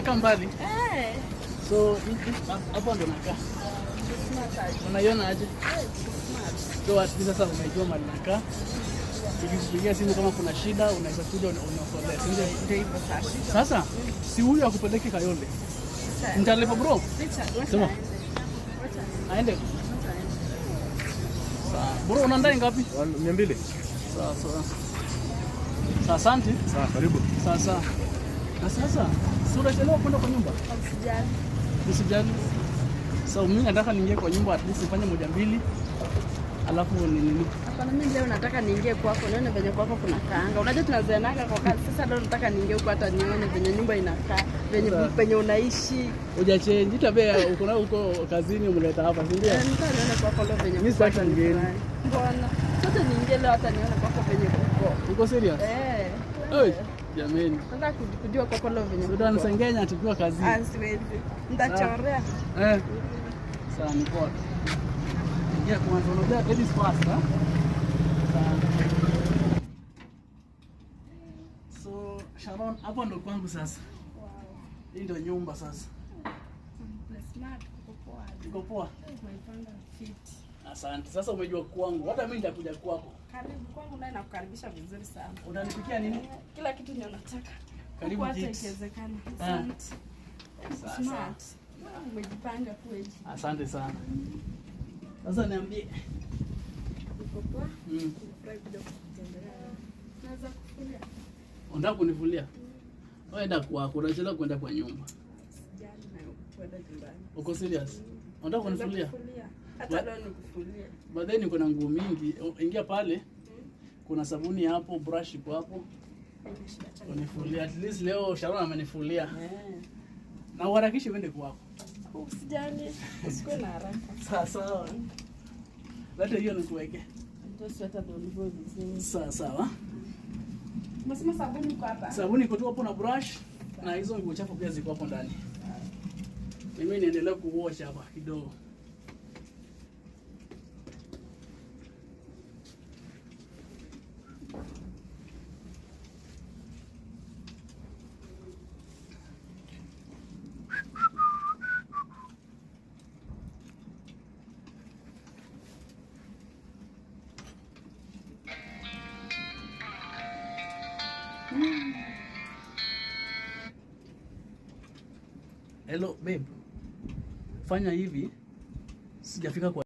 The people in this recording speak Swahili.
unakaa mbali? So hapo ndo nakaa. Unaiona aje? So at least sasa unajua mahali nakaa. Ukipigia simu kama kuna shida unaweza kuja unaokolea. Ndio hivyo sasa. Sasa si huyu akupeleke Kayole. Nitalipa bro. Sema. Aende. Sawa. Bro unaenda ngapi? 200. Sawa sawa. Sawa asante. Sawa karibu. Sawa sawa. Na sasa si unachelewa kwenda kwa nyumba? Usijali. Usijali. So mimi nataka niingie kwa nyumba at least nifanye moja mbili. Alafu nini? Hapana, mimi leo nataka niingie kwako nione venye kwako kuna kaanga. Unajua tunazeanaga kwa kazi. Sasa leo nataka niingie huko hata nione venye nyumba inakaa, venye penye unaishi. Hujachange tabia uko na huko kazini umeleta hapa, si ndio? Nataka nione kwako leo venye. Mimi sitaki ngeni. Mbona? Sasa niingie leo hata nione kwako venye uko. Uko serious? Oi, jameni. Nataka kujua kwako leo venye. Ndio nisengenya tukiwa kazini. Siwezi. Nitachorea. Sawa ni poa. Yeah, kwanza unajua that is fast, huh? So, Sharon, hapa ndo kwangu sasa. Wow. Hii ndo nyumba sasa. Smart, uko poa. Uko poa? Umeipanga fit. Asante. Sasa umejua kwangu. Hata mimi nitakuja kwako. Karibu kwangu naye nakukaribisha vizuri sana. Unanipikia nini? Kila kitu ni unataka. Karibu hata kids. ikiwezekana. Asante. Smart. Umejipanga kweli. Asante sana. Sasa niambie. Uko poa? Unataka Naweza kufulia. Unataka kunifulia? Wewe enda kwako, unachelewa kwenda kwa nyumba. Sijali na kwenda nyumbani. Uko serious? Unataka kunifulia? Hata leo nikufulie. Baadaye niko na nguo mingi. Ingia pale. Kuna sabuni hapo, brush iko hapo. Unifulia. At least leo Sharon amenifulia. Na uharakishe uende kwako. Usijali. Usikue na haraka. Sawa sawa. Leta hiyo nikuweke. Ndio sweta ndio ulivyo vizuri. Sawa sawa. Unasema sabuni iko hapa? Sabuni iko tu hapo na brush na hizo nguo chafu pia ziko hapo ndani. Mimi niendelee kuwash hapa kidogo. Hello babe. Fanya hivi. Sijafika kwa